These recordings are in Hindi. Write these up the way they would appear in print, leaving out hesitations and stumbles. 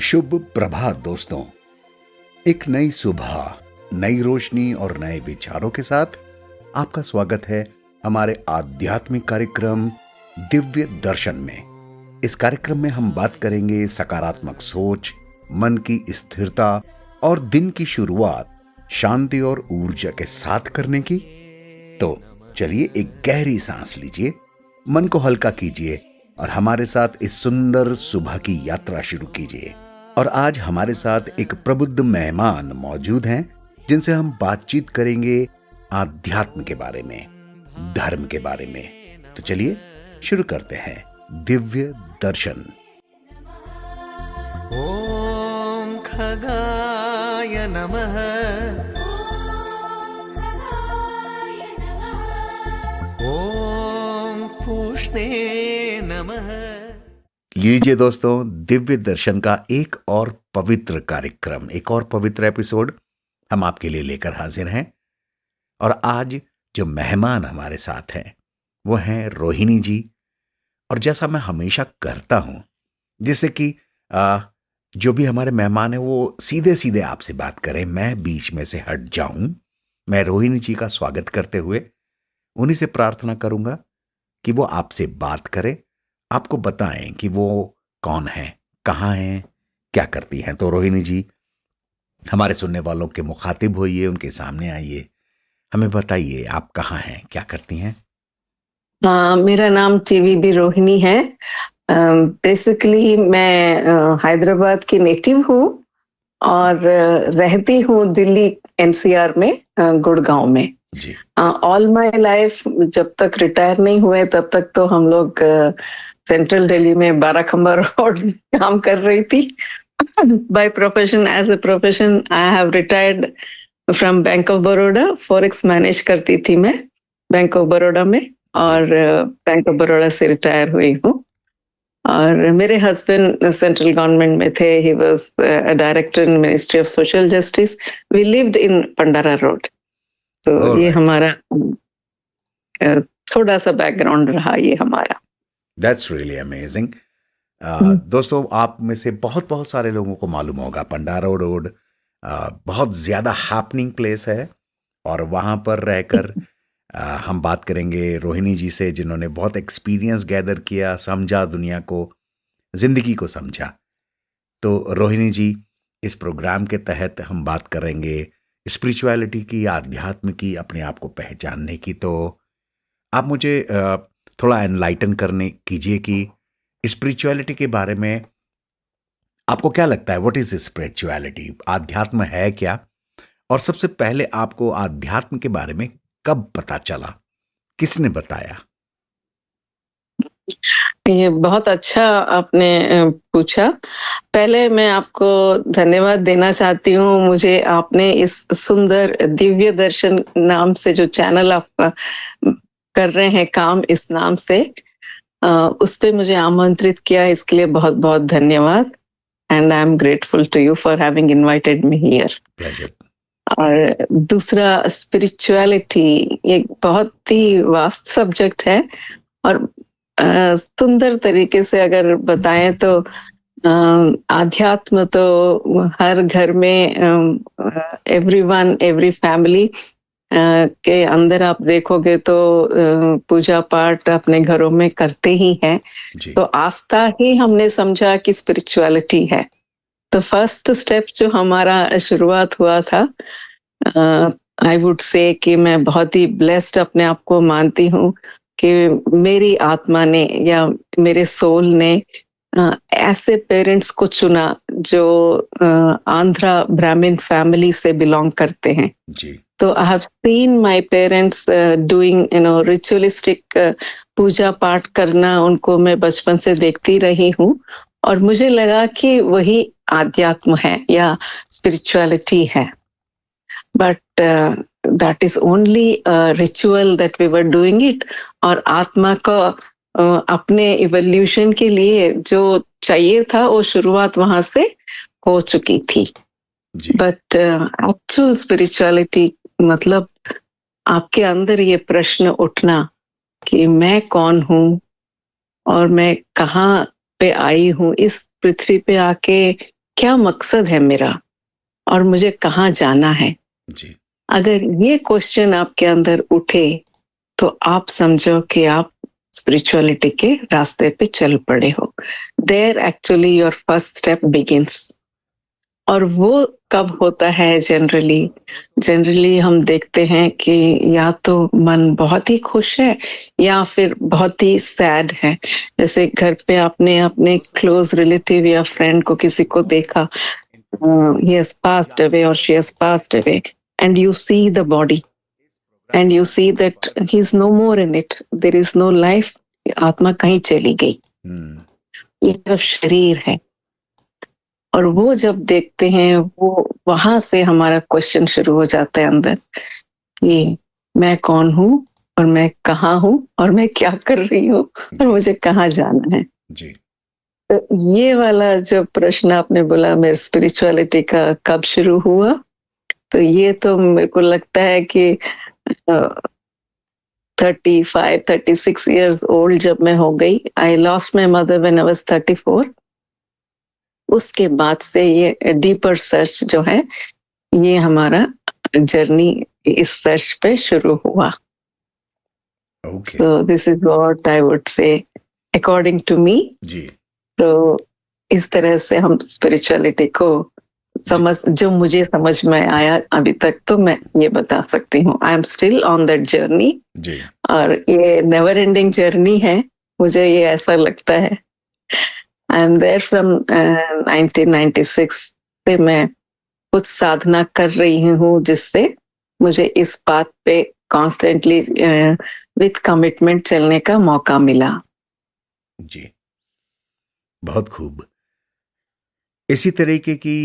शुभ प्रभात दोस्तों। एक नई सुबह, नई रोशनी और नए विचारों के साथ आपका स्वागत है हमारे आध्यात्मिक कार्यक्रम दिव्य दर्शन में। इस कार्यक्रम में हम बात करेंगे सकारात्मक सोच, मन की स्थिरता और दिन की शुरुआत शांति और ऊर्जा के साथ करने की। तो चलिए एक गहरी सांस लीजिए, मन को हल्का कीजिए और हमारे साथ इस सुंदर सुबह की यात्रा शुरू कीजिए। और आज हमारे साथ एक प्रबुद्ध मेहमान मौजूद हैं जिनसे हम बातचीत करेंगे आध्यात्म के बारे में, धर्म के बारे में। तो चलिए शुरू करते हैं दिव्य दर्शन। ओम खगाय नमः। ओम पूष्णे नमः। लीजिए दोस्तों, दिव्य दर्शन का एक और पवित्र कार्यक्रम, एक और पवित्र एपिसोड हम आपके लिए लेकर हाजिर हैं। और आज जो मेहमान हमारे साथ हैं वो हैं रोहिणी जी। और जैसा मैं हमेशा करता हूं, जैसे कि जो भी हमारे मेहमान हैं वो सीधे सीधे आपसे बात करें, मैं बीच में से हट जाऊं। मैं रोहिणी जी का स्वागत करते हुए उन्हीं से प्रार्थना करूंगा कि वो आपसे बात करें, आपको बताएं कि वो कौन है, कहाँ हैं, क्या करती हैं। तो रोहिणी जी, हमारे सुनने वालों के मुखातिब होइए, उनके सामने आइए, हमें बताइए आप कहाँ हैं, क्या करती हैं। मेरा नाम TVB रोहिणी है। बेसिकली मैं हैदराबाद की नेटिव हूँ और रहती हूँ दिल्ली NCR में, गुड़गांव में जी। All my life. जब तक रिटायर नहीं हुए तब तक तो हम लोग सेंट्रल दिल्ली में बाराखंबा रोड काम कर रही थी। By profession, as a profession I have retired from bank of Baroda. Forex मैनेज करती थी मैं बैंक ऑफ बड़ौदा में, और बैंक ऑफ बड़ौदा से रिटायर हुई हूँ। और मेरे हस्बैंड सेंट्रल गवर्नमेंट में थे। He was a director in ministry of social justice. We lived in Pandara road. तो ये हमारा थोड़ा सा बैकग्राउंड रहा ये हमारा। That's really amazing. दोस्तों, आप में से बहुत बहुत सारे लोगों को मालूम होगा पंडारा रोड बहुत ज़्यादा हैपनिंग प्लेस है। और वहाँ पर रहकर हम बात करेंगे रोहिणी जी से, जिन्होंने बहुत एक्सपीरियंस गैदर किया, समझा दुनिया को, जिंदगी को समझा। तो रोहिणी जी, इस प्रोग्राम के तहत हम बात करेंगे स्पिरिचुअलिटी की, आध्यात्म की, अपने आप को पहचानने की। तो आप मुझे थोड़ा एनलाइटन करने कीजिए कि स्पिरिचुअलिटी के बारे में आपको क्या लगता है। What is spirituality? आध्यात्म है क्या? और सबसे पहले आपको आध्यात्म के बारे में कब पता चला, किसने बताया? ये बहुत अच्छा आपने पूछा। पहले मैं आपको धन्यवाद देना चाहती हूँ। मुझे आपने इस सुंदर दिव्य दर्शन नाम से जो चैनल आपका कर रहे हैं काम, इस नाम से उस पे मुझे आमंत्रित किया, इसके लिए बहुत बहुत धन्यवाद। And I am grateful to you for having invited me here. Pleasure. और दूसरा, स्पिरिचुअलिटी एक बहुत ही वास्ट सब्जेक्ट है। और सुंदर तरीके से अगर बताएं तो आध्यात्म तो हर घर में, एवरीवन, एवरी फैमिली के अंदर आप देखोगे तो पूजा पाठ अपने घरों में करते ही हैं। तो आस्था ही हमने समझा कि स्पिरिचुअलिटी है। तो फर्स्ट स्टेप जो हमारा शुरुआत हुआ था, आई वुड से कि मैं बहुत ही ब्लेस्ड अपने आप को मानती हूँ कि मेरी आत्मा ने या मेरे सोल ने ऐसे पेरेंट्स को चुना जो आंध्रा ब्राह्मण फैमिली से बिलोंग करते हैं। जी। तो I have seen my parents doing ritualistic पूजा पाठ करना, उनको मैं बचपन से देखती रही हूँ। और मुझे लगा कि वही आध्यात्म है या स्पिरिचुअलिटी है। But that is only ritual that we were doing it. और आत्मा को अपने इवोल्यूशन के लिए जो चाहिए था वो शुरुआत वहां से हो चुकी थी। बट एक्चुअल स्पिरिचुअलिटी मतलब आपके अंदर ये प्रश्न उठना कि मैं कौन हूँ और मैं कहाँ पे आई हूँ, इस पृथ्वी पे आके क्या मकसद है मेरा और मुझे कहाँ जाना है। जी। अगर ये क्वेश्चन आपके अंदर उठे तो आप समझो कि आप स्पिरिचुअलिटी के रास्ते पे चल पड़े हो। There actually your first step begins. और वो कब होता है जनरली हम देखते हैं कि या तो मन बहुत ही खुश है या फिर बहुत ही सैड है। जैसे घर पे आपने अपने क्लोज रिलेटिव या फ्रेंड को किसी को देखा, he has passed away or she has passed away, and you see the body and you see that he's no more in it, there is no life, आत्मा कहीं चली गई, ये सिर्फ शरीर है। और वो जब देखते हैं, वो वहां से हमारा क्वेश्चन शुरू हो जाता है अंदर कि मैं कौन हूँ और मैं कहाँ हूँ और मैं क्या कर रही हूँ और मुझे कहाँ जाना है। जी। तो ये वाला जो प्रश्न आपने बोला मेरे स्पिरिचुअलिटी का कब शुरू हुआ, तो ये तो मेरे को लगता है कि 36 years old जब मैं हो गई, I lost my mother when I was 34। उसके बाद से ये डीपर सर्च जो है, ये हमारा जर्नी इस सर्च पे शुरू हुआ। Okay. So this is what I would say according to me। जी। तो इस तरह से हम स्पिरिचुअलिटी को जो मुझे समझ में आया अभी तक, तो मैं ये बता सकती हूँ। I am still on that journey. जी। और ये नेवर एंडिंग जर्नी है, मुझे ये ऐसा लगता है। आई एम देयर फ्रॉम 1996 से मैं कुछ साधना कर रही हूँ, जिससे मुझे इस बात पे कॉन्स्टेंटली विथ कमिटमेंट चलने का मौका मिला। जी, बहुत खूब। इसी तरीके की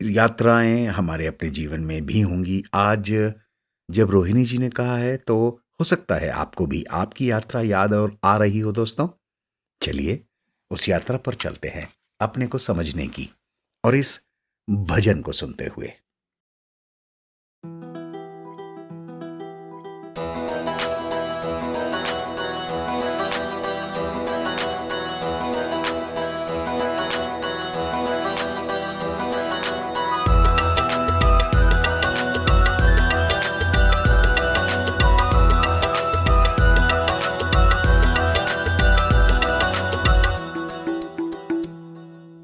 यात्राएं हमारे अपने जीवन में भी होंगी। आज जब रोहिणी जी ने कहा है, तो हो सकता है आपको भी आपकी यात्रा याद और आ रही हो। दोस्तों, चलिए उस यात्रा पर चलते हैं, अपने को समझने की, और इस भजन को सुनते हुए।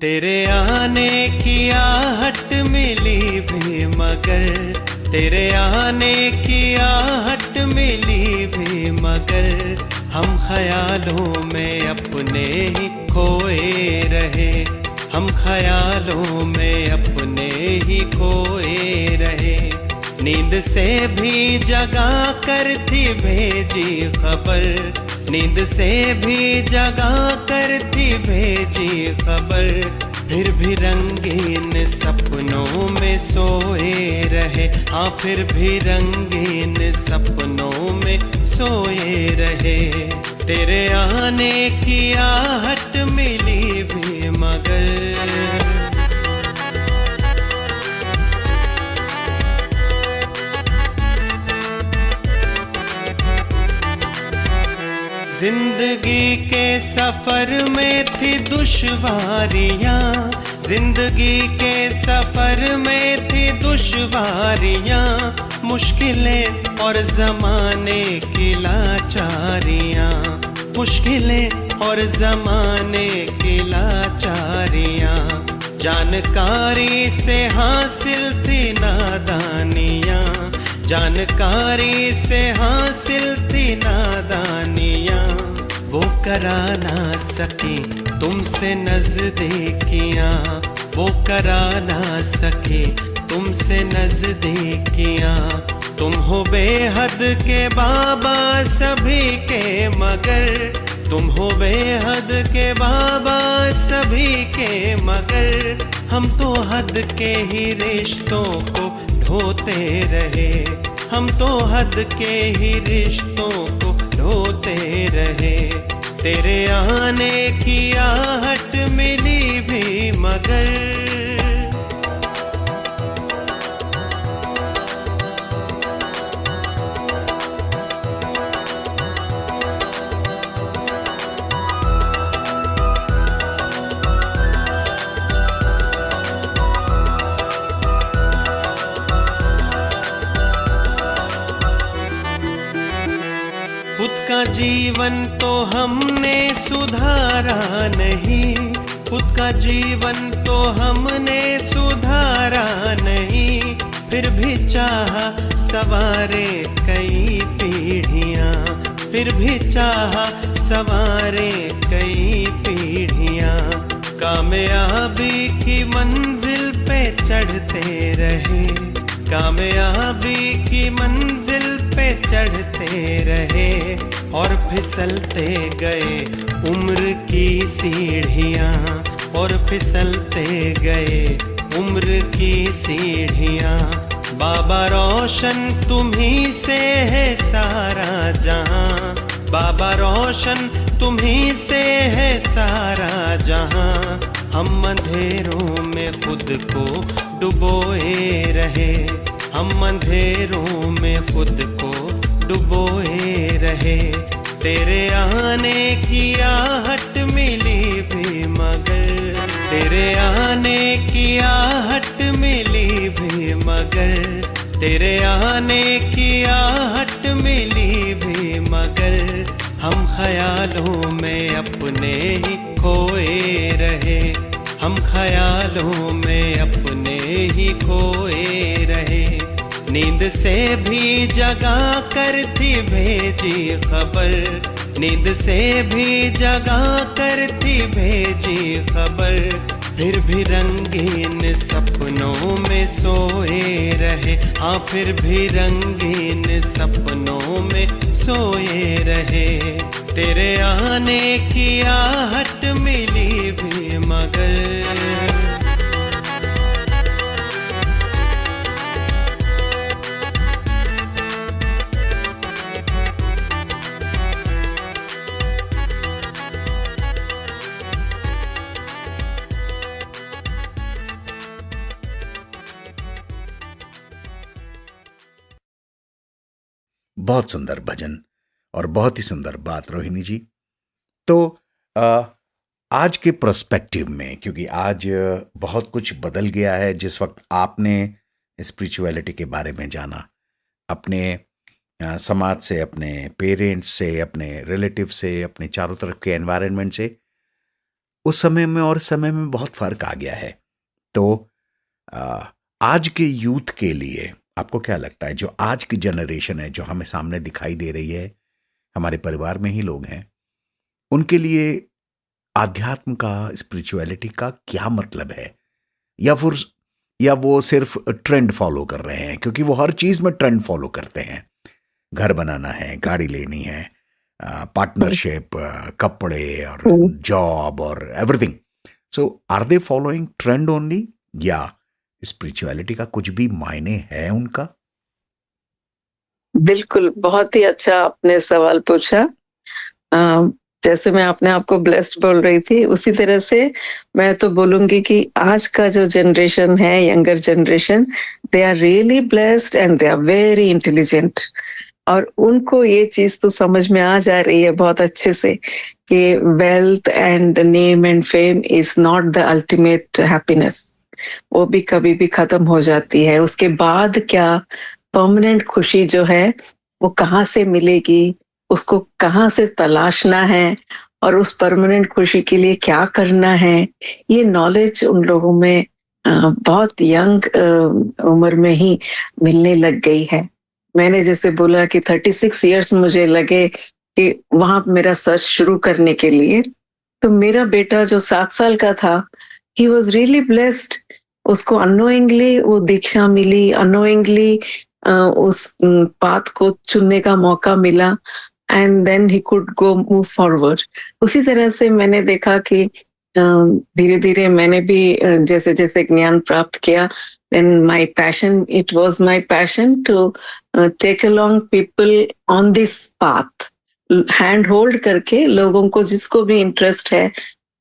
तेरे आने की आहट मिली भी मगर, तेरे आने की आहट मिली भी मगर, हम ख्यालों में अपने ही खोए रहे, हम ख्यालों में अपने ही खोए रहे। नींद से भी जगा कर थी भेजी खबर, नींद से भी जगा कर थी भेजी खबर, फिर भी रंगीन सपनों में सोए रहे, हाँ फिर भी रंगीन सपनों में सोए रहे। तेरे आने की आहट मिली भी मगर, जिंदगी के सफर में थी दुश्वारियाँ, जिंदगी के सफर में थी दुश्वारियाँ, मुश्किलें और ज़माने की लाचारियाँ, मुश्किलें और ज़माने की लाचारियाँ, जानकारी से हासिल थी नादानियाँ, जानकारी से हासिल थी नादानियाँ, वो करा ना सकी तुमसे नजदीकियाँ, वो करा ना सके तुमसे नजदीकियाँ। तुम हो बेहद के बाबा सभी के मगर, तुम हो बेहद के बाबा सभी के मगर, हम तो हद के ही रिश्तों को ढोते रहे, हम तो हद के ही रिश्तों को ढोते रहे। तेरे आने की आहट मिली भी मगर, जीवन तो हमने सुधारा नहीं, खुद का जीवन तो हमने सुधारा नहीं, फिर भी चाहा सवारे कई पीढ़ियां, फिर भी चाहा सवारे कई पीढ़ियां। कामयाबी की मंजिल पे चढ़ते रहे, कामयाबी की मंजिल पे चढ़ते रहे, और फिसलते गए उम्र की सीढ़ियां, और फिसलते गए उम्र की सीढ़ियां। बाबा रोशन तुम्ही से है सारा जहां, बाबा रोशन तुम्ही से है सारा जहां। हम अंधेरों में खुद को डुबोए रहे, हम अंधेरों में खुद को डुबोए रहे। तेरे आने की आहट मिली भी मगर, तेरे आने की आहट मिली भी मगर, तेरे आने की आहट मिली भी मगर। हम ख्यालों में अपने ही खोए रहे, हम ख्यालों में अपने ही खोए रहे। नींद से भी जगा कर थी भेजी खबर, नींद से भी जगा कर थी भेजी खबर, फिर भी रंगीन सपनों में सोए रहे। हाँ, फिर भी रंगीन सपनों में सोए रहे। तेरे आने की आहट मिली भी मगर। बहुत सुंदर भजन और बहुत ही सुंदर बात रोहिणी जी। तो आज के पर्सपेक्टिव में, क्योंकि आज बहुत कुछ बदल गया है, जिस वक्त आपने स्पिरिचुअलिटी के बारे में जाना, अपने समाज से, अपने पेरेंट्स से, अपने रिलेटिव से, अपने चारों तरफ के एनवायरनमेंट से, उस समय में और समय में बहुत फर्क आ गया है। तो आज के यूथ के लिए आपको क्या लगता है, जो आज की जनरेशन है, जो हमें सामने दिखाई दे रही है, हमारे परिवार में ही लोग हैं, उनके लिए आध्यात्म का, स्पिरिचुअलिटी का क्या मतलब है? या वो सिर्फ ट्रेंड फॉलो कर रहे हैं? क्योंकि वो हर चीज में ट्रेंड फॉलो करते हैं। घर बनाना है, गाड़ी लेनी है, पार्टनरशिप, कपड़े और जॉब और everything. So are they following trend only, या स्पिरिचुअलिटी का कुछ भी मायने है उनका? बिल्कुल, बहुत ही अच्छा आपने सवाल पूछा। जैसे मैं अपने आप को ब्लेस्ड बोल रही थी, उसी तरह से मैं तो बोलूंगी कि आज का जो जनरेशन है, younger generation, they are really blessed and they are very intelligent. और उनको ये चीज तो समझ में आ जा रही है बहुत अच्छे से कि wealth and name and fame is not the ultimate happiness. वो भी कभी भी खत्म हो जाती है। उसके बाद क्या परमानेंट खुशी जो है वो कहाँ से मिलेगी, उसको कहाँ से तलाशना है, और उस परमानेंट खुशी के लिए क्या करना है, ये नॉलेज उन लोगों में बहुत यंग उम्र में ही मिलने लग गई है। मैंने जैसे बोला कि 36 इयर्स मुझे लगे कि वहां मेरा सर्च शुरू करने के लिए। तो मेरा बेटा जो 7 साल का था, he was really blessed। उसको अनोइंगली वो दीक्षा मिली, अनोइंगली उस पाथ को चुनने का मौका मिला, and then he could go move forward. उसी तरह से मैंने देखा कि धीरे धीरे मैंने भी जैसे जैसे ज्ञान प्राप्त किया, then my passion, it was my passion to take along people on this path, hand hold करके लोगों को, जिसको भी इंटरेस्ट है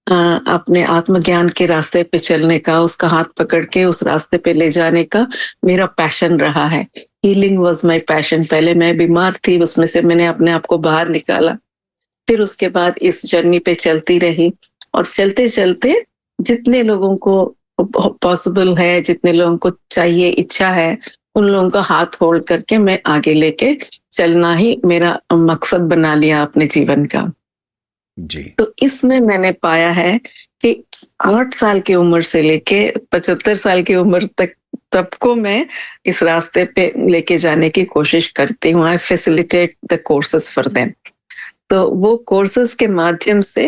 अपने आत्मज्ञान के रास्ते पे चलने का, उसका हाथ पकड़ के उस रास्ते पे ले जाने का मेरा पैशन रहा है। Healing was my passion. पहले मैं बीमार थी, उसमें से मैंने अपने आप को बाहर निकाला, फिर उसके बाद इस जर्नी पे चलती रही, और चलते चलते जितने लोगों को पॉसिबल है, जितने लोगों को चाहिए, इच्छा है, उन लोगों का हाथ होल्ड करके मैं आगे लेके चलना ही मेरा मकसद बना लिया अपने जीवन का। जी। तो इसमें मैंने पाया है कि 8 साल की उम्र से लेके 75 साल की उम्र तक सबको मैं इस रास्ते पे लेके जाने की कोशिश करती हूँ। I facilitate the courses for them. तो वो कोर्सेज के माध्यम से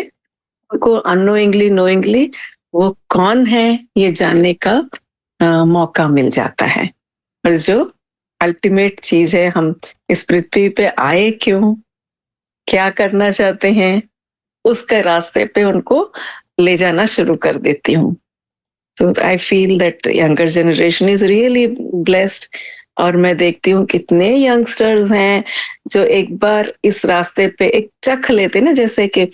उनको अननोइंगली नोइंगली वो कौन है ये जानने का मौका मिल जाता है। और जो अल्टीमेट चीज है, हम इस पृथ्वी पे आए क्यों, क्या करना चाहते हैं, उसके रास्ते पे उनको ले जाना शुरू कर देती हूँ। तो I feel that younger generation is really blessed. और मैं देखती हूँ कितने यंगस्टर्स हैं जो एक बार इस रास्ते पे एक चख लेते ना, जैसे कि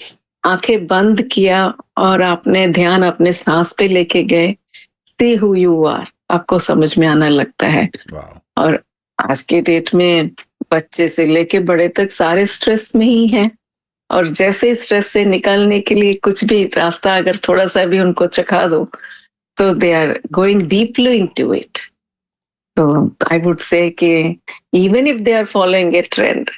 आंखें बंद किया और आपने ध्यान अपने सांस पे लेके गए, सी हु यू आर, आपको समझ में आना लगता है। वाह। और आज के डेट में बच्चे से लेके बड़े तक सारे स्ट्रेस में ही हैं। और जैसे स्ट्रेस से निकलने के लिए कुछ भी रास्ता अगर थोड़ा सा भी उनको चखा दो तो they are going deeply into it. तो आई वुड से कि even if they are following a trend,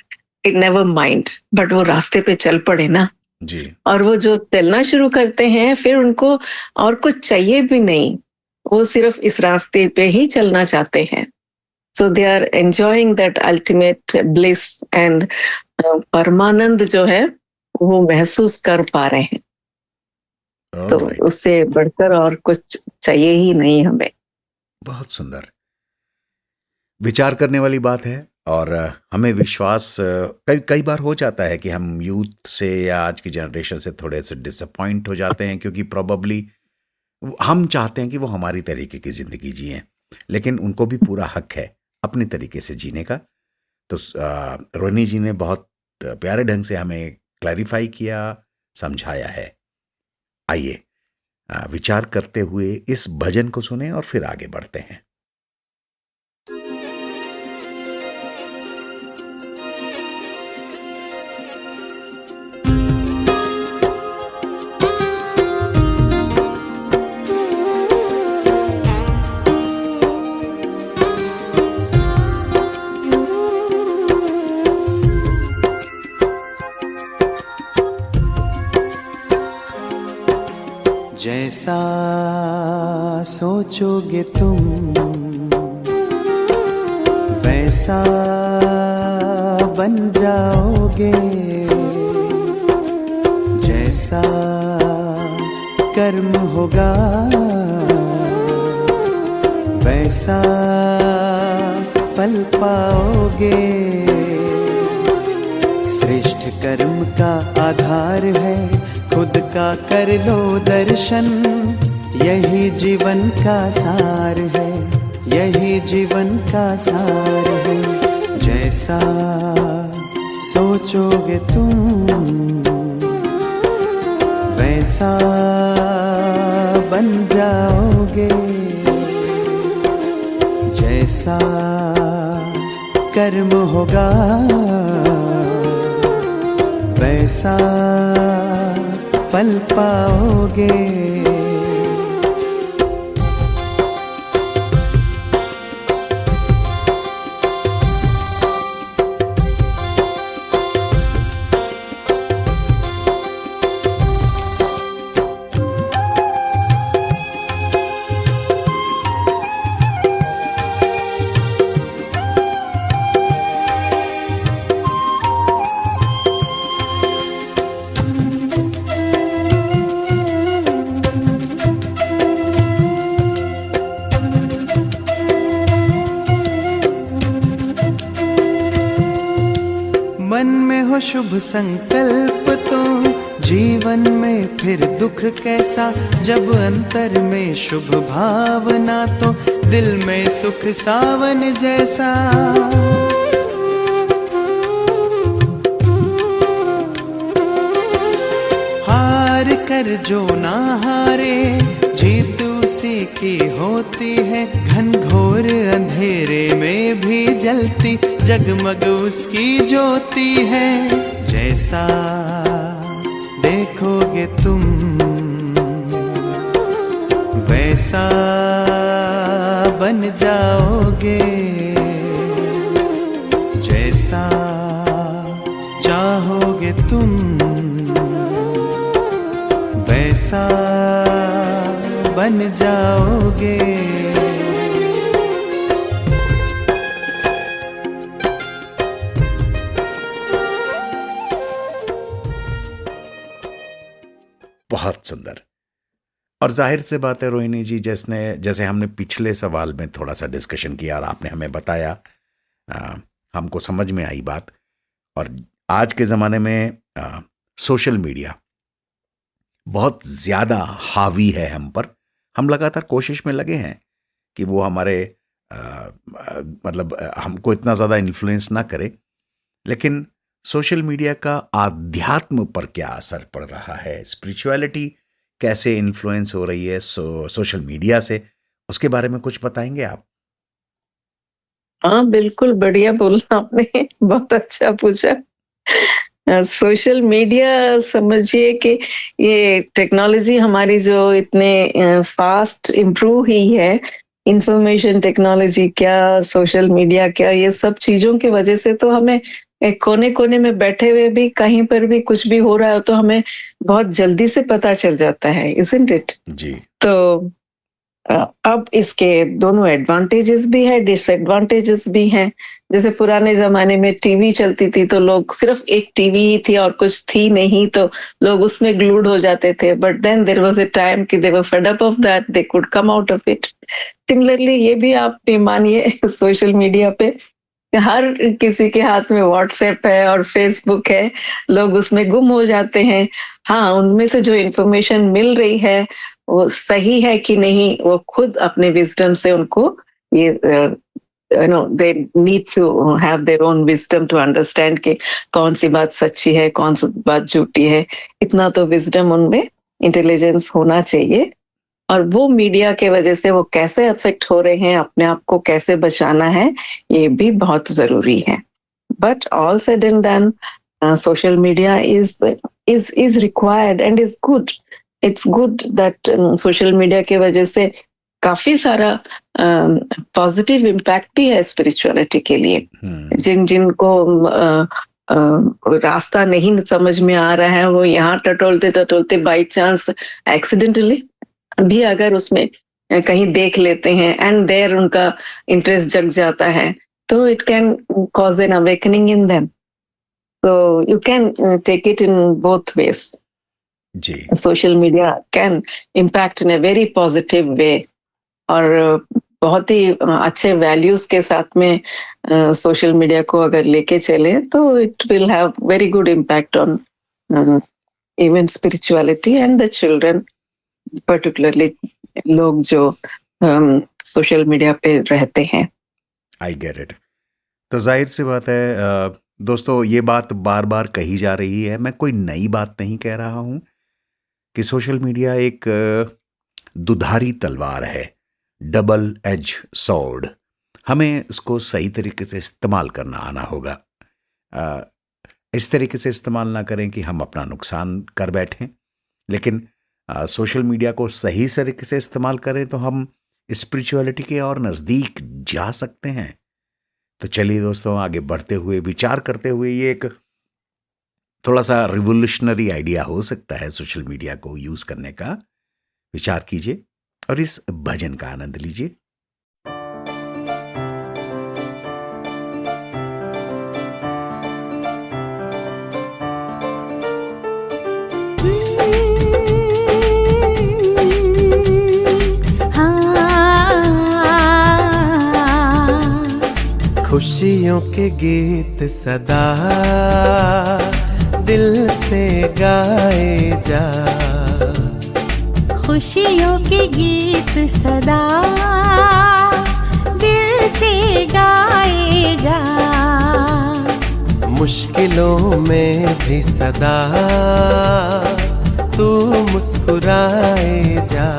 it never mind, but वो रास्ते पे चल पड़े ना जी। और वो जो चलना शुरू करते हैं फिर उनको और कुछ चाहिए भी नहीं, वो सिर्फ इस रास्ते पे ही चलना चाहते हैं। So they are enjoying that ultimate bliss and परमानंद जो है वो महसूस कर पा रहे हैं। तो Alright. उससे बढ़कर और कुछ चाहिए ही नहीं हमें। बहुत सुंदर विचार करने वाली बात है। और हमें विश्वास कई बार हो जाता है कि हम यूथ से या आज की जनरेशन से थोड़े से डिसअपॉइंट हो जाते हैं, क्योंकि प्रोबेबली हम चाहते हैं कि वो हमारी तरीके की ज़िंदगी जिएं, लेकिन उनको भी पूरा हक है अपने तरीके से जीने का। तो रोहिणी जी ने बहुत प्यारे ढंग से हमें क्लैरिफाई किया, समझाया है। आइए विचार करते हुए इस भजन को सुने और फिर आगे बढ़ते हैं। जैसा सोचोगे तुम वैसा बन जाओगे, जैसा कर्म होगा वैसा फल पाओगे। श्रेष्ठ कर्म का आधार है खुद का कर लो दर्शन, यही जीवन का सार है, यही जीवन का सार है। जैसा सोचोगे तुम वैसा बन जाओगे, जैसा कर्म होगा वैसा फल पाओगे। शुभ संकल्प तो जीवन में फिर दुख कैसा, जब अंतर में शुभ भावना तो दिल में सुख सावन जैसा। हार कर जो ना हारे जीत उसी की होती है, घनघोर अंधेरे में भी जलती जगमग उसकी ज्योति है। जैसा देखोगे तुम वैसा बन जाओगे, जैसा चाहोगे तुम वैसा बन जाओगे। बहुत सुंदर। और जाहिर से बात है रोहिणी जी, जैसे हमने पिछले सवाल में थोड़ा सा डिस्कशन किया और आपने हमें बताया, हमको समझ में आई बात। और आज के ज़माने में सोशल मीडिया बहुत ज़्यादा हावी है हम पर। हम लगातार कोशिश में लगे हैं कि वो हमारे मतलब हमको इतना ज़्यादा इन्फ्लुएंस ना करे, लेकिन सोशल मीडिया का आध्यात्म पर क्या असर पड़ रहा है, स्पिरिचुअलिटी कैसे इन्फ्लुएंस हो रही है सोशल मीडिया से, उसके बारे में कुछ बताएंगे आप? हाँ, बिल्कुल बढ़िया बोला आपने, बहुत अच्छा पूछा। सोशल मीडिया समझिए कि ये टेक्नोलॉजी हमारी जो इतने फास्ट इम्प्रूव हुई है, इंफॉर्मेशन टेक्नोलॉजी क्या, सोशल मीडिया क्या, ये सब चीजों की वजह से तो हमें कोने कोने में बैठे हुए भी कहीं पर भी कुछ भी हो रहा है तो हमें बहुत जल्दी से पता चल जाता है, isn't it? जी। तो अब इसके दोनों एडवांटेजेस भी है, डिसएडवांटेजेस भी हैं। जैसे पुराने जमाने में टीवी चलती थी तो लोग सिर्फ एक टीवी ही थी और कुछ थी नहीं, तो लोग उसमें ग्लूड हो जाते थे। But then there was a time कि they were fed up of that, they could come out of it. Similarly ये भी आप मानिए सोशल मीडिया पे हर किसी के हाथ में व्हाट्सएप है और फेसबुक है, लोग उसमें गुम हो जाते हैं। हाँ, उनमें से जो इन्फॉर्मेशन मिल रही है वो सही है कि नहीं, वो खुद अपने विजडम से उनको ये they need to have their own wisdom to understand कि कौन सी बात सच्ची है, कौन सी बात झूठी है। इतना तो विजडम उनमें, इंटेलिजेंस होना चाहिए। और वो मीडिया के वजह से वो कैसे अफेक्ट हो रहे हैं, अपने आप को कैसे बचाना है, ये भी बहुत जरूरी है। But all said and done, social media is required and is good. It's good that social media के वजह से काफी सारा पॉजिटिव इम्पैक्ट भी है स्पिरिचुअलिटी के लिए। जिनको रास्ता नहीं समझ में आ रहा है, वो यहाँ टटोलते टटोलते बाई चांस एक्सीडेंटली भी अगर उसमें कहीं देख लेते हैं एंड देयर उनका इंटरेस्ट जग जाता है, तो it can cause an awakening in them. So you can take it in both ways. जी। Social media can impact in a very positive way और बहुत ही अच्छे वैल्यूज के साथ में सोशल मीडिया को अगर लेके चले तो it will have very good impact on even spirituality and the children, particularly लोग जो सोशल मीडिया पे रहते हैं। I get it। तो जाहिर सी बात है दोस्तों, ये बात बार बार कही जा रही है, मैं कोई नई बात नहीं कह रहा हूं कि सोशल मीडिया एक दुधारी तलवार है, डबल एज सॉर्ड। हमें इसको सही तरीके से इस्तेमाल करना आना होगा। इस तरीके से इस्तेमाल ना करें कि हम अपना नुकसान कर बैठें, लेकिन सोशल मीडिया को सही तरीके से इस्तेमाल करें तो हम स्पिरिचुअलिटी के और नज़दीक जा सकते हैं। तो चलिए दोस्तों, आगे बढ़ते हुए विचार करते हुए, ये एक थोड़ा सा रिवोल्यूशनरी आइडिया हो सकता है सोशल मीडिया को यूज करने का। विचार कीजिए और इस भजन का आनंद लीजिए। खुशियों के गीत सदा दिल से गाए जा, खुशियों के गीत सदा दिल से गाए जा, मुश्किलों में भी सदा तू मुस्कुराए जा।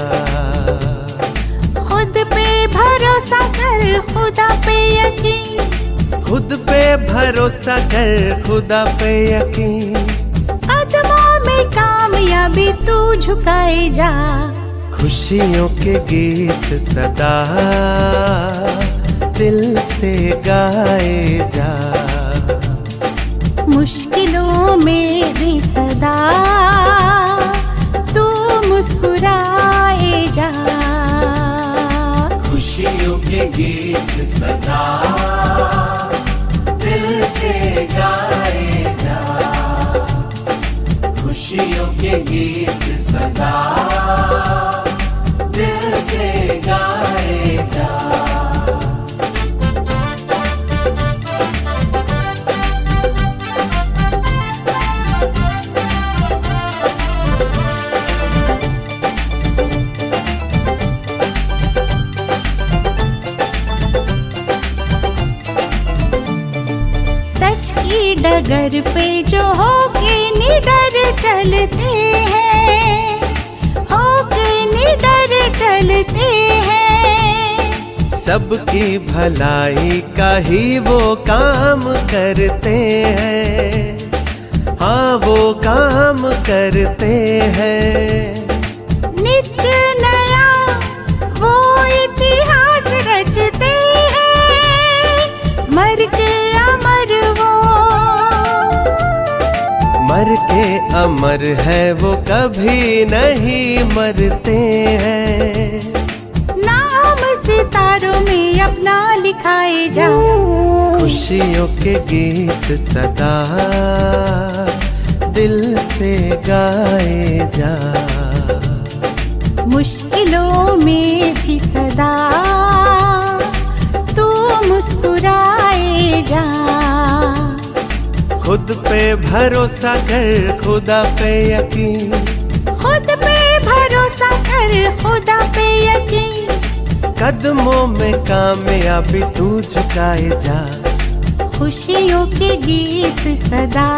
खुद पे भरोसा कर, खुदा पे यकीन, खुद पे भरोसा कर, खुदा पे यकीन, कदमों में कामयाबी तू झुकाए जा। खुशियों के गीत सदा दिल से गाए जा, मुश्किलों में भी सदा तू मुस्कुराए जा, खुशियों के गीत सदा दिल से गाए जा, खुशियों के गीत सदा दिल से गाए जा। डगर पे जो होके निडर चलते हैं, होके निडर चलते हैं, सबकी भलाई का ही वो काम करते हैं, हाँ वो काम करते हैं। नित्य नया वो इतिहास रचते हैं, मर के अमर वो, मर के अमर है वो, कभी नहीं मरते हैं। नाम सितारों में अपना लिखाए जा, खुशियों के गीत सदा दिल से गाए जा, मुश्किलों में भी सदा तू मुस्कुराए जा, खुद पे भरोसा कर, खुदा पे यकीन, खुद पे भरोसा कर, खुदा पे यकीन, कदमों में कामयाबी तू झुकाए जा, खुशियों के गीत सदा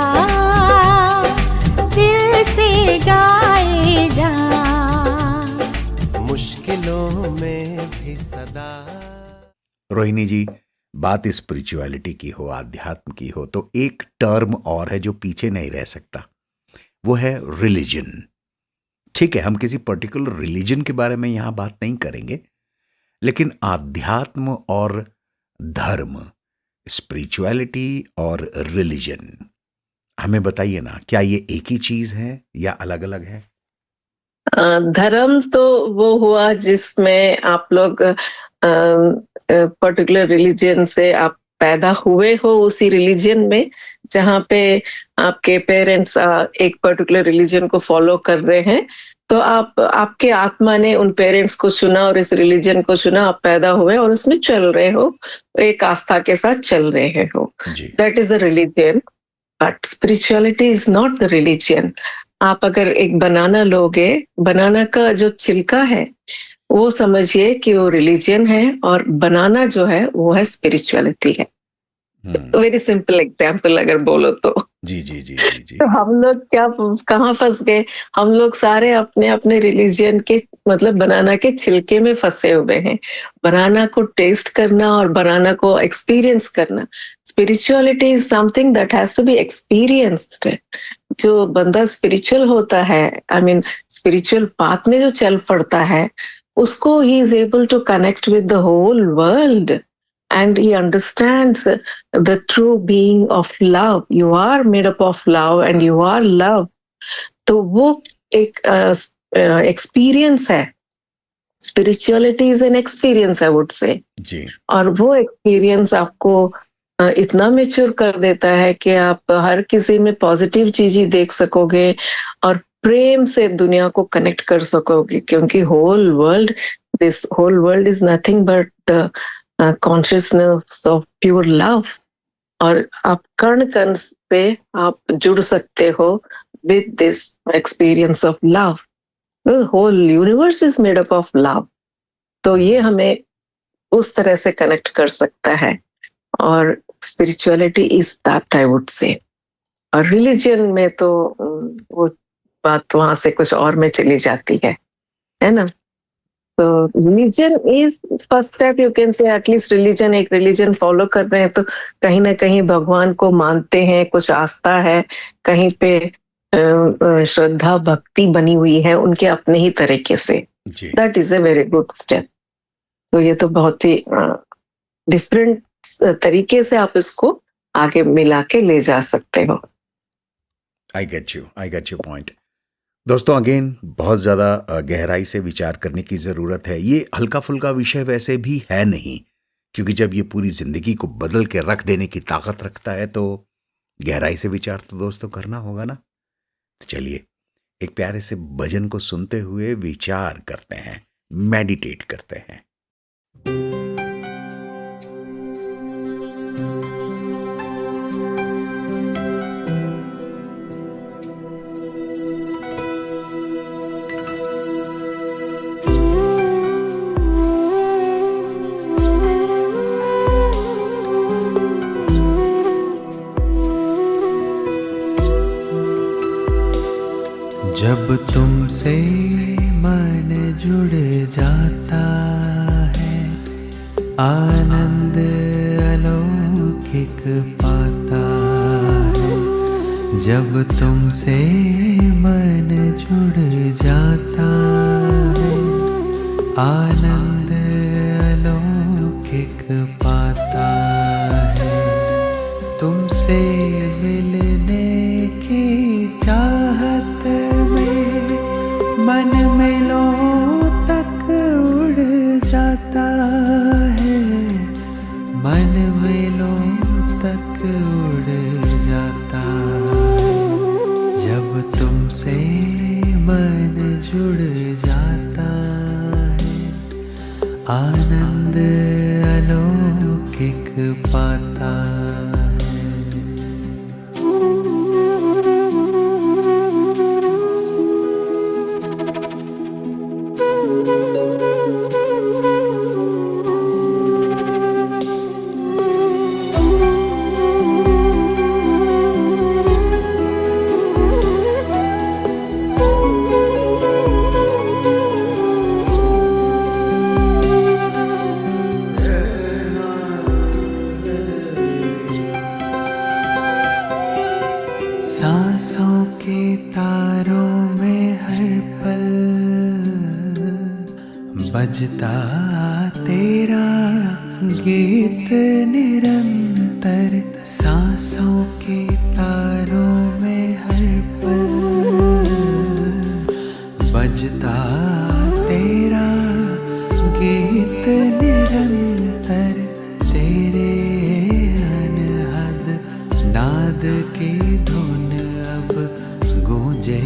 दिल से गाए जा, मुश्किलों में भी सदा। रोहिणी जी, बात स्पिरिचुअलिटी की हो, आध्यात्म की हो, तो एक टर्म और है जो पीछे नहीं रह सकता, वो है रिलीजन। ठीक है, हम किसी पर्टिकुलर रिलीजन के बारे में यहां बात नहीं करेंगे, लेकिन आध्यात्म और धर्म, स्पिरिचुअलिटी और रिलीजन, हमें बताइए ना, क्या ये एक ही चीज है या अलग अलग है? धर्म तो वो हुआ जिसमें आप लोग पर्टिकुलर रिलीजन से आप पैदा हुए हो, उसी रिलीजन में जहाँ पे आपके पेरेंट्स एक पर्टिकुलर रिलीजन को फॉलो कर रहे हैं, तो आपके आत्मा ने उन पेरेंट्स को चुना और इस रिलीजन को चुना, आप पैदा हुए और उसमें चल रहे हो, एक आस्था के साथ चल रहे हो, that is a religion. But spirituality is not the religion. आप अगर एक बनाना लोगे, बनाना का जो छिलका है वो समझिए कि वो रिलीजन है, और बनाना जो है वो है स्पिरिचुअलिटी है। वेरी सिंपल एग्जाम्पल अगर बोलो तो। जी जी जी जी जी। तो हम लोग कहाँ फंस गए? हम लोग सारे अपने अपने रिलीजन के, मतलब बनाना के छिलके में फंसे हुए हैं। बनाना को टेस्ट करना और बनाना को एक्सपीरियंस करना, spirituality is something that has to be experienced. जो बंदा स्पिरिचुअल होता है, आई मीन स्पिरिचुअल पाथ में जो चल पड़ता है, उसको ही is able to connect with the whole world and he understands the true being of love. You are made up of love and you are love. तो वो एक experience है. Spirituality is an experience, I would say. जी. और वो experience आपको इतना मेच्योर कर देता है कि आप हर किसी में पॉजिटिव चीज ही देख सकोगे और प्रेम से दुनिया को कनेक्ट कर सकोगे, क्योंकि this whole world is nothing but the consciousness of pure love. और आप कण कण से आप जुड़ सकते हो with this experience of love. The whole universe is made up of love. तो ये हमें उस तरह से कनेक्ट कर सकता है, और spirituality is that, I would से। और रिलीजन में तो वो बात वहां से कुछ और में चली जाती है ना। तो religion is first step, you can say. At least religion, एक रिलीजन फॉलो कर रहे हैं तो कहीं ना कहीं भगवान को मानते हैं, कुछ आस्था है, कहीं पे श्रद्धा भक्ति बनी हुई है उनके अपने ही तरीके से। जी। That is a very good step. तो ये तो बहुत ही डिफरेंट तरीके से आप इसको आगे मिला के ले जा सकते हो। I get you point. दोस्तों अगेन बहुत ज़्यादा गहराई से विचार करने की ज़रूरत है। ये हल्का फुल्का विषय वैसे भी है नहीं, क्योंकि जब ये पूरी ज़िंदगी को बदल के रख देने की ताकत रखता है तो गहराई से विचार तो दोस्तों करना होगा ना। तो चलिए एक प्यारे से भजन को सुनते हुए विचार करते हैं, मेडिटेट करते हैं। जब तुमसे मन जुड़ जाता है, आनंद अलौकिक पाता है। जब तुमसे मन जुड़ जाता है, आनंद अलौकिक पाता है। तुमसे मिलने की चाहत मन मेलों तक उड़ जाता है, मन मेलों तक उड़ जाता है। जब तुमसे मन जुड़ जाता है, आनंद अलौकिक पाता है। सांसों के तारों में हर पल बजता तेरा गीत निरंतर। सांसों के तारों में हर पल बजता तेरा गीत निरंतर। तेरे अनहद नाद की धुन अब गूंजे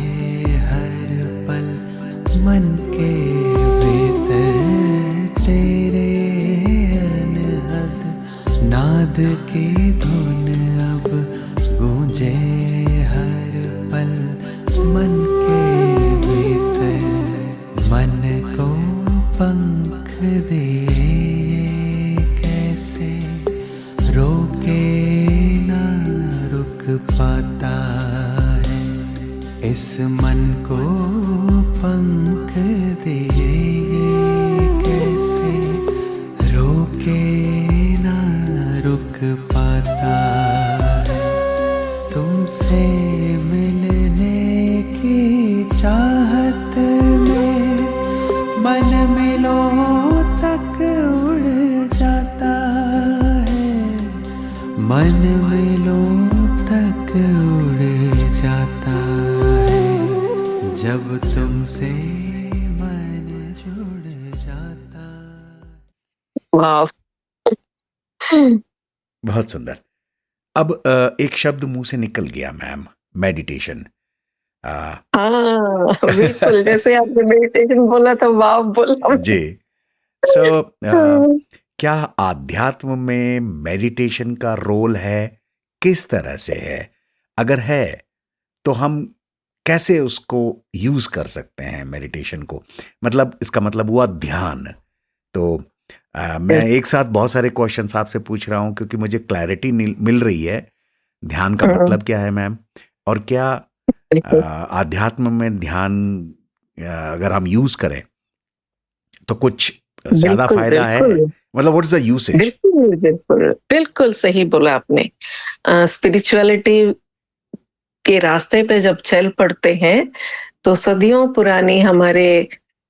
हर पल मन के भीतर। तेरे अनहद नाद की धुन अब गूंजे हर पल मन के भीतर। मन को पंख दिए कैसे रोके ना रुक पाता है। इस मन को पंख दिए कैसे रोके ना रुक पाता है। तुमसे मिलने की चाहत में मन मेलों तक उड़ जाता है, मन मेलों तक उड़ जाता है। जब तुमसे मन जुड़ जाता। वाह, बहुत सुंदर। अब एक शब्द मुंह से निकल गया मैम, मेडिटेशन। हाँ बिल्कुल, जैसे आपने मेडिटेशन बोला तो वाह बोला जी। सो क्या आध्यात्म में मेडिटेशन का रोल है, किस तरह से है, अगर है तो हम कैसे उसको यूज कर सकते हैं मेडिटेशन को? मतलब इसका मतलब हुआ ध्यान। तो मैं एक साथ बहुत सारे क्वेश्चंस आपसे पूछ रहा हूं क्योंकि मुझे क्लैरिटी मिल रही है। ध्यान का मतलब क्या है मैम, और क्या आध्यात्म में ध्यान अगर हम यूज करें तो कुछ ज्यादा बिल्कुल फायदा है? बिल्कुल मतलब व्हाट इज द यूसेज? बिल्कुल बिल्कुल बिल्कुल सही बोला आपने। स्पिरिचुअलिटी के रास्ते पे जब चल पड़ते हैं तो सदियों पुरानी हमारे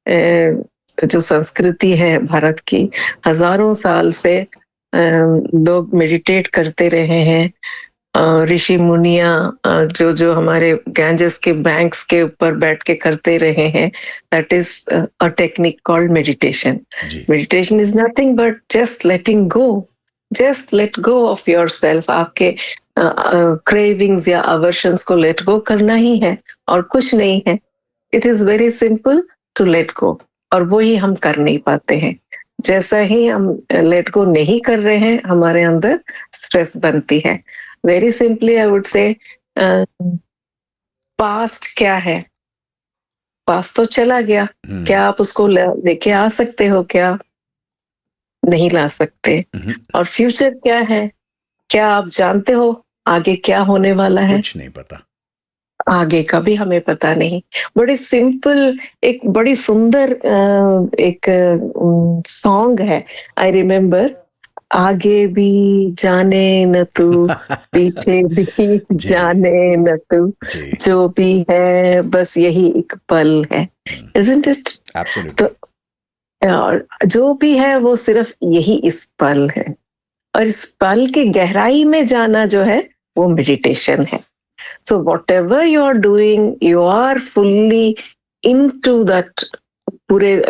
जो संस्कृति है भारत की, हजारों साल से लोग मेडिटेट करते रहे हैं। ऋषि मुनिया जो जो हमारे गैंजेस के बैंक्स के ऊपर बैठ के करते रहे हैं, that is a technique called meditation. जी meditation is nothing but just letting go, just let go of your self. आपके क्रेविंग्स या अवर्शंस को लेट गो करना ही है और कुछ नहीं है। It is very simple to let go, और वो ही हम कर नहीं पाते हैं। जैसा ही हम लेट गो नहीं कर रहे हैं, हमारे अंदर स्ट्रेस बनती है। वेरी सिंपली आई वुड से, पास्ट क्या है? पास्ट तो चला गया, क्या आप उसको लेके आ सकते हो? क्या नहीं ला सकते। और फ्यूचर क्या है? क्या आप जानते हो आगे क्या होने वाला है? कुछ नहीं पता, आगे का भी हमें पता नहीं। बड़ी सिंपल, एक बड़ी सुंदर एक सॉन्ग है, आई रिमेम्बर, आगे भी जाने न तू, पीछे भी जी जाने न तू, जी जो भी है बस यही एक पल है। Isn't it? एब्सोल्युटली और जो भी है वो सिर्फ यही इस पल है, और इस पल की गहराई में जाना जो है वो मेडिटेशन है। So whatever you are doing, you are fully into that, पूरे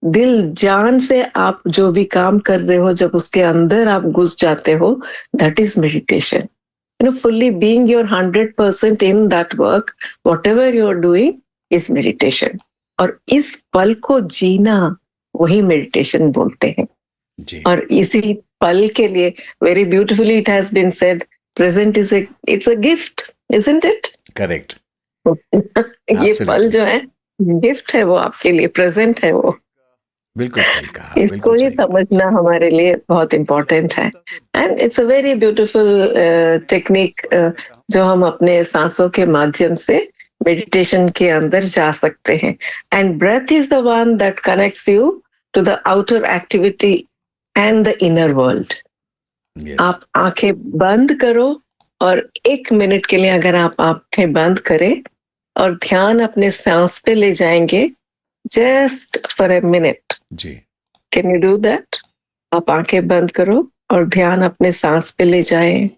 दिल जान से आप जो भी काम कर रहे हो, जब उसके अंदर आप घुस जाते हो, that is meditation. You know, fully being your 100% in that work, whatever you are doing is meditation. और इस पल को जीना, वही मेडिटेशन बोलते हैं। जी और इसी पल के लिए very beautifully it has been said, present is it's a gift, isn't it? Correct, ये पल जो है गिफ्ट है, वो आपके लिए प्रेजेंट है। वो बिल्कुल सही कहा, इसको बिल्कुल ही सही कहा। समझना हमारे लिए बहुत इम्पोर्टेंट है। And it's a very beautiful technique जो हम अपने सांसों के माध्यम से मेडिटेशन के अंदर जा सकते हैं। And breath is the one that connects you to the outer activity and the inner world. Yes आप आंखें बंद करो, और 1 मिनट के लिए अगर आप आंखें बंद करें और ध्यान अपने सांस पे ले जाएंगे, जस्ट फॉर अ मिनट, जी कैन यू डू दैट? आप आंखें बंद करो और ध्यान अपने सांस पे ले जाएं।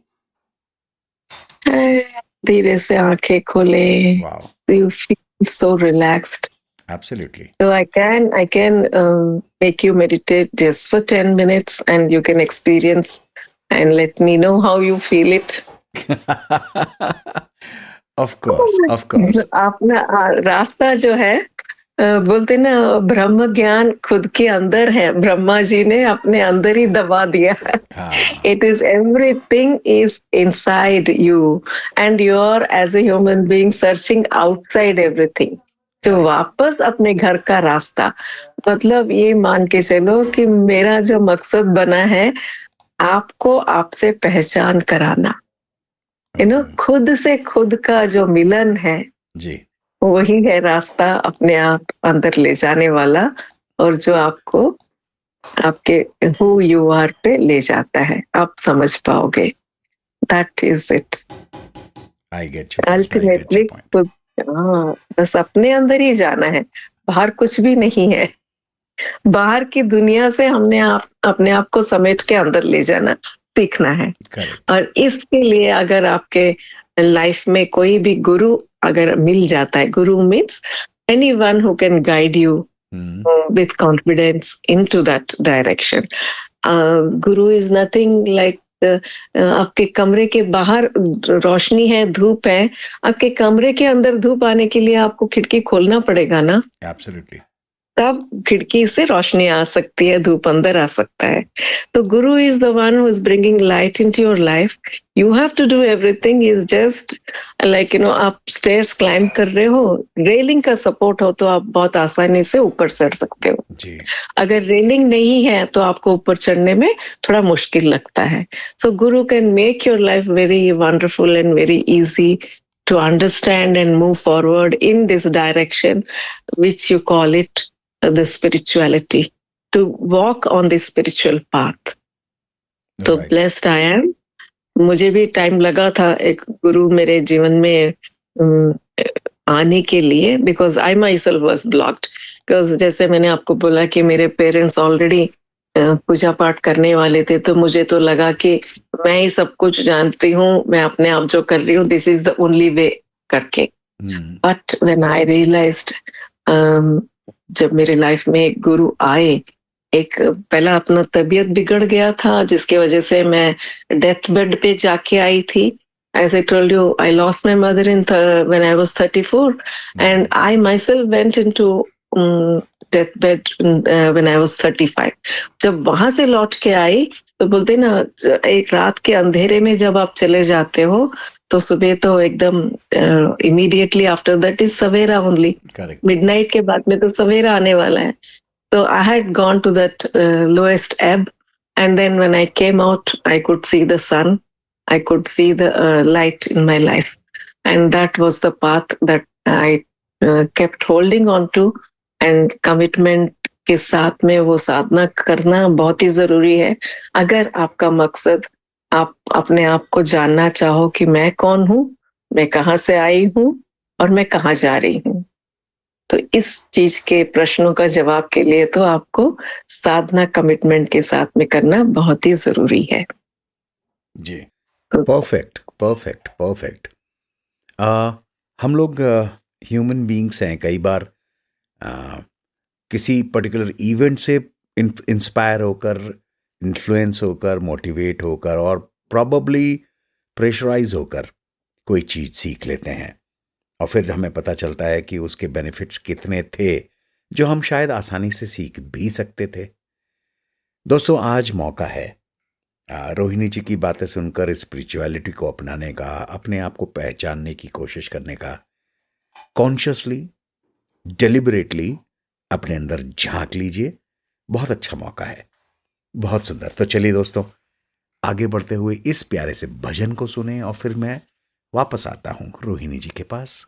धीरे से आंखें खोलें। Wow, you feel so relaxed. Absolutely So I can make you meditate just for 10 minutes, and you can experience and let me know how you feel it. Of course अपना रास्ता जो है, बोलते ना, ब्रह्म ज्ञान खुद के अंदर है, ब्रह्मा जी ने अपने अंदर ही दबा दिया है। हाँ It is everything is inside you, and you are as a human being searching outside everything. तो वापस अपने घर का रास्ता, मतलब ये मान के चलो कि मेरा जो मकसद बना है, आपको आपसे पहचान कराना। यू नो, खुद से खुद का जो मिलन है, जी वही है रास्ता अपने आप अंदर ले जाने वाला, और जो आपको आपके हु यू आर पे ले जाता है। आप समझ पाओगे, that is it I get you ultimately. हाँ, बस अपने अंदर ही जाना है, बाहर कुछ भी नहीं है। बाहर की दुनिया से हमने अपने आप को समेट के अंदर ले जाना सीखना है। करेक्ट और इसके लिए अगर आपके लाइफ में कोई भी गुरु अगर मिल जाता है, गुरु means anyone who can guide you with confidence into that direction. Guru is nothing like आपके कमरे के बाहर रोशनी है, धूप है, आपके कमरे के अंदर धूप आने के लिए आपको खिड़की खोलना पड़ेगा ना, एब्सोल्युटली तब खिड़की से रोशनी आ सकती है, धूप अंदर आ सकता है। तो guru is the one who is bringing light into your life. You have to do everything, is just like, you know, आप स्टेयर्स क्लाइंब कर रहे हो, रेलिंग का सपोर्ट हो तो आप बहुत आसानी से ऊपर चढ़ सकते हो। जी अगर रेलिंग नहीं है तो आपको ऊपर चढ़ने में थोड़ा मुश्किल लगता है। सो गुरु can make your life very wonderful and very easy to understand and move forward in this direction, which you call it the spirituality, to walk on the spiritual path. तो Right. blessed I am. मुझे भी टाइम लगा था एक गुरु मेरे जीवन में आने के लिए, because I myself was blocked. Because जैसे मैंने आपको बोला कि मेरे पेरेंट्स ऑलरेडी पूजा पाठ करने वाले थे, तो मुझे तो लगा कि मैं ही सब कुछ जानती हूँ, मैं अपने आप जो कर रही हूँ this is the only way करके। बट व्हेन आई रियलाइज्ड, जब मेरे लाइफ में एक गुरु आए, एक पहला अपना तबीयत बिगड़ गया था जिसकी वजह से मैं डेथ बेड पे जाके आई थी। As I told you, I lost my mother when I was 34, and I myself went into deathbed when I was 35. जब वहां से लौट के आई तो बोलते ना, एक रात के अंधेरे में जब आप चले जाते हो तो सुबह तो एकदम immediately after that is Savera only. Correct. Midnight के बाद में तो सवेरा आने वाला है. So I had gone to that lowest ebb, and then when I came out, I could see the sun. I could see the light in my life, and that was the path that I kept holding on to. And commitment के साथ में वो साधना करना बहुत ही जरूरी है। अगर आपका मकसद, आप अपने आप को जानना चाहो कि मैं कौन हूँ, मैं कहाँ से आई हूँ और मैं कहाँ जा रही हूँ, तो इस चीज के प्रश्नों का जवाब के लिए तो आपको साधना कमिटमेंट के साथ में करना बहुत ही जरूरी है जी। Perfect perfect perfect. हम लोग ह्यूमन बीइंग्स हैं, कई बार किसी पर्टिकुलर इवेंट से इंस्पायर होकर, इन्फ्लुएंस होकर, मोटिवेट होकर और प्रॉबली प्रेशराइज होकर कोई चीज़ सीख लेते हैं, और फिर हमें पता चलता है कि उसके बेनिफिट्स कितने थे जो हम शायद आसानी से सीख भी सकते थे। दोस्तों, आज मौका है रोहिणी जी की बातें सुनकर स्पिरिचुअलिटी को अपनाने का, अपने आप को पहचानने की कोशिश करने का, कॉन्शियसली डेलिबरेटली अपने अंदर झांक लीजिए। बहुत अच्छा मौका है, बहुत सुंदर। तो चलिए दोस्तों, आगे बढ़ते हुए इस प्यारे से भजन को सुने और फिर मैं वापस आता हूं रोहिणी जी के पास।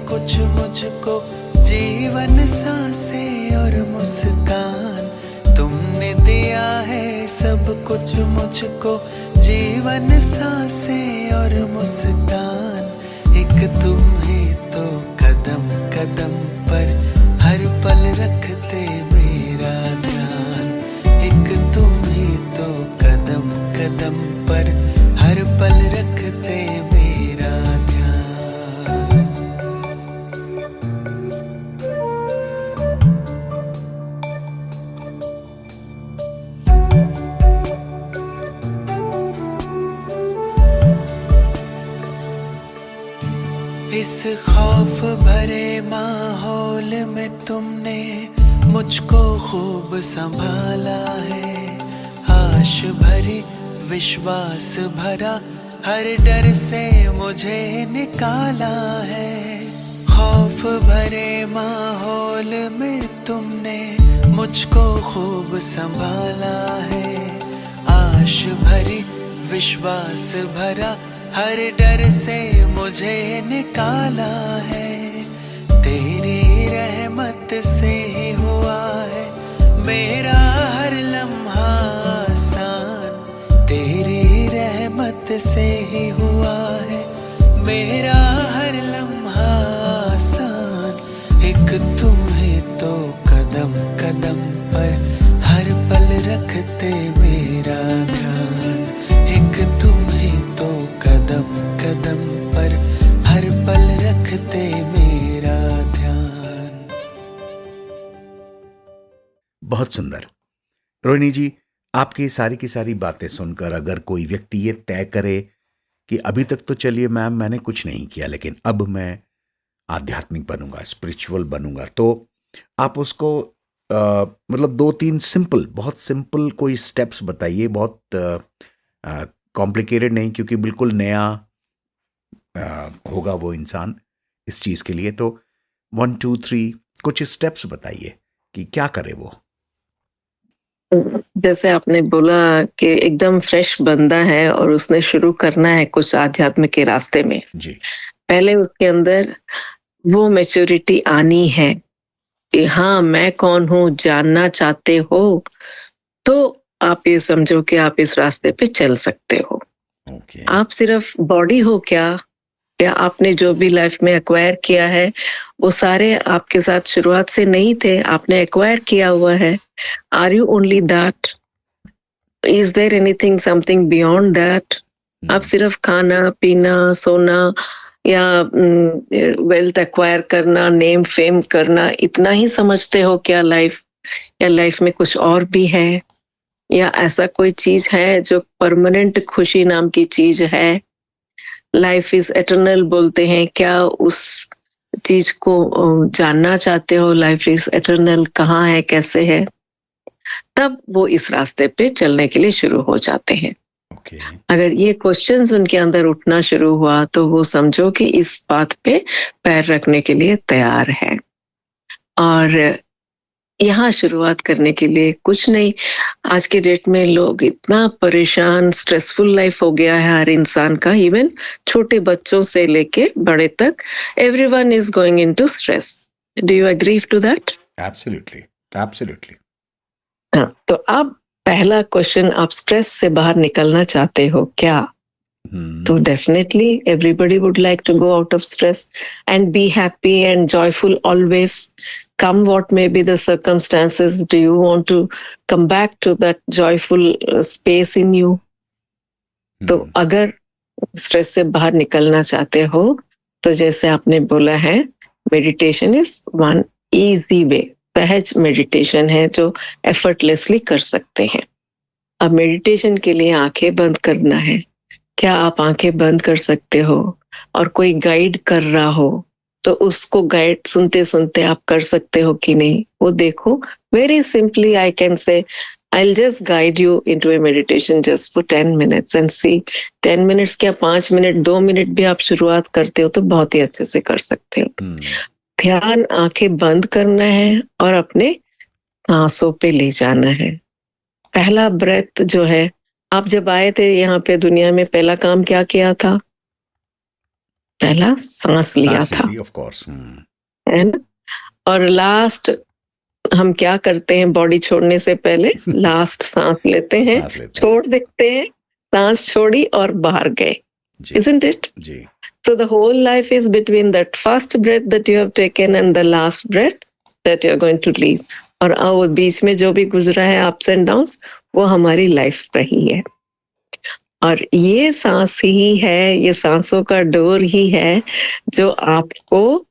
कुछ मुझको जीवन सांसें और मुस्कान, तुमने दिया है सब कुछ मुझको जीवन सांसें और मुस्कान। एक तुम ही तो कदम कदम पर हर पल रखते मेरा ध्यान। एक तुम ही तो कदम कदम पर हर पल रखते मेरा ध्यान। इस खौफ भरे माहौल में तुमने मुझको खूब संभाला है। आश भरी विश्वास भरा हर डर से मुझे निकाला है। खौफ भरे माहौल में तुमने मुझको खूब संभाला है। आश भरी विश्वास भरा हर डर से मुझे निकाला है। तेरी रहमत से ही हुआ है मेरा हर लम्हा आसान। तेरी रहमत से ही हुआ है मेरा हर लम्हा आसान। एक तुम ही तो कदम कदम पर हर पल रखते मेरा ध्यान। एक तुम ही तो कदम कदम पर हर पल रखते मेरा ध्यान। बहुत सुंदर। रोहिणी जी, आपकी सारी की सारी बातें सुनकर अगर कोई व्यक्ति ये तय करे कि अभी तक तो चलिए मैम मैंने कुछ नहीं किया, लेकिन अब मैं आध्यात्मिक बनूंगा, स्पिरिचुअल बनूंगा, तो आप उसको मतलब 2-3 सिंपल, बहुत सिंपल कोई स्टेप्स बताइए, बहुत कॉम्प्लिकेटेड नहीं, क्योंकि बिल्कुल नया होगा वो इंसान इस चीज़ के लिए। तो 1, 2, 3 कुछ स्टेप्स बताइए कि क्या करे वो। जैसे आपने बोला कि एकदम फ्रेश बंदा है और उसने शुरू करना है कुछ आध्यात्म के रास्ते में, जी। पहले उसके अंदर वो मैच्योरिटी आनी है कि हाँ, मैं कौन हूँ जानना चाहते हो, तो आप ये समझो कि आप इस रास्ते पे चल सकते हो। ओके। आप सिर्फ बॉडी हो क्या, या आपने जो भी लाइफ में एक्वायर किया है वो सारे आपके साथ शुरुआत से नहीं थे, आपने एक्वायर किया हुआ है। Are you only that? Is there anything something beyond that? आप सिर्फ खाना पीना सोना या वेल्थ एक्वायर करना, नेम फेम करना, इतना ही समझते हो क्या लाइफ? या लाइफ में कुछ और भी है, या ऐसा कोई चीज है जो परमानेंट खुशी नाम की चीज है? लाइफ इज एटर्नल बोलते हैं, क्या उस चीज को जानना चाहते हो? लाइफ इज एटर्नल कहाँ है, कैसे है? तब वो इस रास्ते पे चलने के लिए शुरू हो जाते हैं। ओके। अगर ये क्वेश्चंस उनके अंदर उठना शुरू हुआ तो वो समझो कि इस बात पे पैर रखने के लिए तैयार है। और यहाँ शुरुआत करने के लिए कुछ नहीं, आज के डेट में लोग इतना परेशान, स्ट्रेसफुल लाइफ हो गया है हर इंसान का, इवन छोटे बच्चों से लेके बड़े तक, everyone is going into stress. Do you agree to that? Absolutely, absolutely. हाँ, तो अब पहला क्वेश्चन, आप स्ट्रेस से बाहर निकलना चाहते हो क्या? तो definitely everybody would like to go out of stress and be happy and joyful always, come what may be the circumstances. Do you want to come back to that joyful space in you? तो अगर स्ट्रेस से बाहर निकलना चाहते हो तो जैसे आपने बोला है, meditation is one easy way, सहज मेडिटेशन है जो एफर्टलेसली कर सकते हैं। अब मेडिटेशन के लिए आंखें बंद करना है, क्या आप आंखें बंद कर सकते हो? और कोई गाइड कर रहा हो तो उसको गाइड सुनते सुनते आप कर सकते हो कि नहीं, वो देखो। Very simply I can say, I'll just guide you into a meditation just for 10 minutes and see 10 minutes क्या 5 मिनट 2 मिनट भी आप शुरुआत करते हो तो बहुत ही अच्छे से कर सकते हो। ध्यान आंखें बंद करना है और अपने सांसों पे ले जाना है। पहला ब्रेथ जो है, आप जब आए थे यहाँ पे दुनिया में, पहला काम क्या किया था? पहला सांस लिया था, ऑफ कोर्स। है ना? और लास्ट हम क्या करते हैं बॉडी छोड़ने से पहले? लास्ट सांस लेते हैं, छोड़ देते हैं, सांस छोड़ी और बाहर गए, isn't it? Ji. So the whole life is between that first breath that you have taken and the last breath that you are going to leave. और वो बीच में जो भी गुजरा है अप्स एंड डाउन्स, वो हमारी लाइफ रही है। और ये सांस ही है, ये सांसों का डोर ही है जो आपको,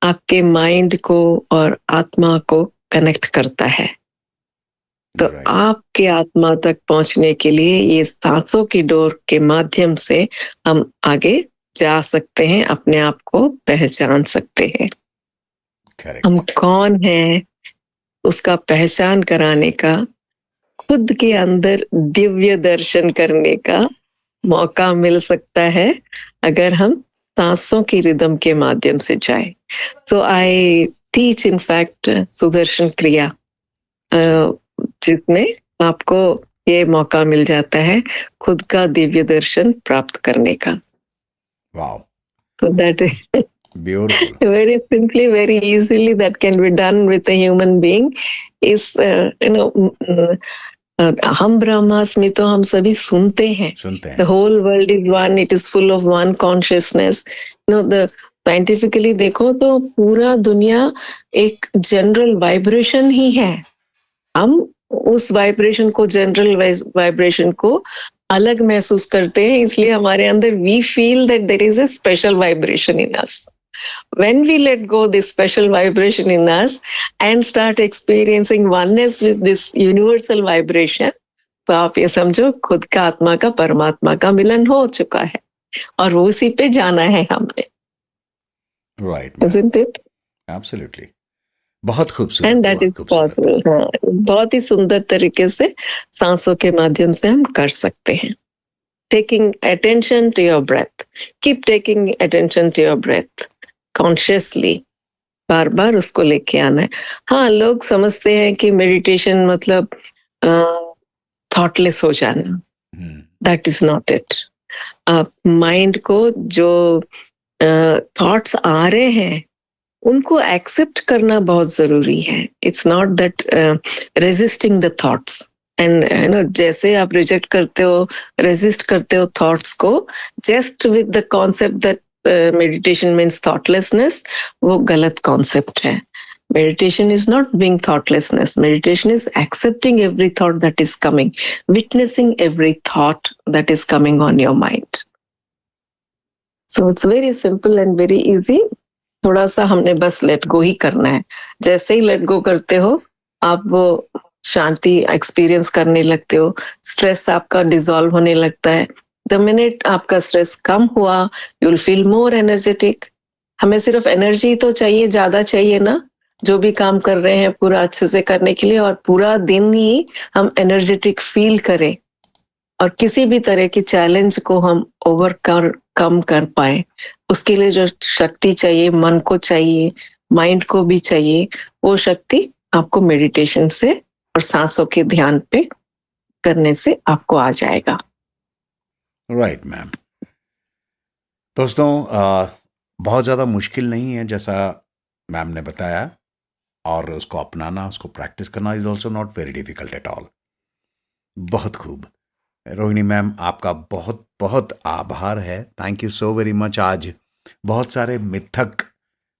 आपके माइंड को और आत्मा को कनेक्ट करता है। तो आपके आत्मा तक पहुंचने के लिए ये सांसों की डोर के माध्यम से हम आगे जा सकते हैं, अपने आप को पहचान सकते हैं। हम कौन हैं उसका पहचान कराने का, खुद के अंदर दिव्य दर्शन करने का मौका मिल सकता है अगर हम सांसों की रिदम के माध्यम से जाए। So I teach in fact Sudarshan Kriya, जिसमें आपको ये मौका मिल जाता है खुद का दिव्य दर्शन प्राप्त करने का। Wow, so that is beautiful. very simply, very easily that can be done with a human being is हम ब्रह्मास्मि तो हम सभी सुनते हैं। The whole world is one, it is full of one consciousness. the scientifically देखो तो पूरा दुनिया एक जनरल वाइब्रेशन ही है। हम उस वाइब्रेशन को, जनरल वाइब्रेशन को अलग महसूस करते हैं, इसलिए हमारे अंदर we feel that there is a special vibration in us. When we let go this special vibration in us and start experiencing oneness with this universal vibration, तो आप ये समझो खुद का आत्मा का परमात्मा का मिलन हो चुका है और वो उसी पे जाना है हमने। Right. Isn't it? Absolutely. बहुत खूबसूरत। And that is possible. हाँ, बहुत ही सुंदर तरीके से सांसों के माध्यम से हम कर सकते हैं। Taking attention to your breath. Keep taking attention to your breath. Consciously. बार बार उसको लेके आना है। हाँ, लोग समझते हैं कि मेडिटेशन मतलब थॉटलेस हो जाना, हम्म, दैट इज नॉट इट। आप माइंड को जो थॉट्स आ रहे हैं उनको एक्सेप्ट करना बहुत जरूरी है। It's not that resisting the thoughts and जैसे आप रिजेक्ट करते हो, रेजिस्ट करते हो थॉट्स को, just with the concept that meditation means thoughtlessness, वो गलत कॉन्सेप्ट है। Meditation is not being thoughtlessness. Meditation is accepting every thought that is coming, witnessing every thought that is coming on your mind. So it's very simple and very easy. थोड़ा सा हमने बस लेट गो ही करना है। जैसे ही लेट गो करते हो आप वो शांति एक्सपीरियंस करने लगते हो, स्ट्रेस आपका डिसॉल्व होने लगता है। द मिनट आपका स्ट्रेस कम हुआ, you will feel more energetic. हमें सिर्फ एनर्जी तो चाहिए, ज्यादा चाहिए ना, जो भी काम कर रहे हैं पूरा अच्छे से करने के लिए, और पूरा दिन ही हम एनर्जेटिक फील करें और किसी भी तरह की चैलेंज को हम ओवरकम कर पाए। उसके लिए जो शक्ति चाहिए, मन को चाहिए, माइंड को भी चाहिए, वो शक्ति आपको मेडिटेशन से और सांसों के ध्यान पे करने से आपको आ जाएगा। Right ma'am. दोस्तों बहुत ज़्यादा मुश्किल नहीं है जैसा मैम ने बताया, और उसको अपनाना, उसको प्रैक्टिस करना is also not very difficult at all. बहुत खूब रोहिणी मैम, आपका बहुत बहुत आभार है। Thank you so very much. आज बहुत सारे मिथक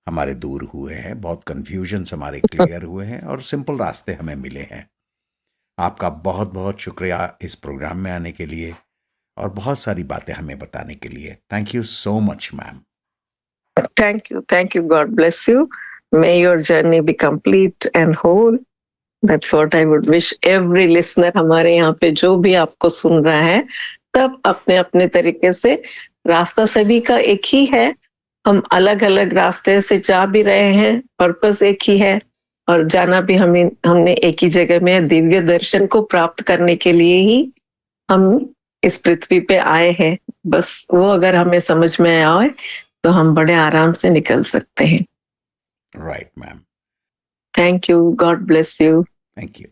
हमारे दूर हुए हैं, बहुत कन्फ्यूजन्स हमारे क्लियर हुए हैं और सिंपल रास्ते हमें मिले हैं। आपका बहुत बहुत शुक्रिया इस प्रोग्राम में आने के लिए और बहुत सारी बातें हमें बताने के लिए। Thank you so much ma'am. Thank you. God bless you. May your journey be complete and whole. That's what I would wish every listener. हमारे यहाँ पे जो भी आपको सुन रहा है, सब अपने अपने तरीके से, रास्ता सभी का एक ही है। हम अलग अलग रास्ते से जा भी रहे हैं, पर्पस एक ही है, और जाना भी हमने एक ही जगह में, दिव्य दर्शन को प्राप्त करने के लिए ही हम इस पृथ्वी पे आए हैं। बस वो अगर हमें समझ में आए तो हम बड़े आराम से निकल सकते हैं। Right ma'am. Thank you. God bless you. Thank you.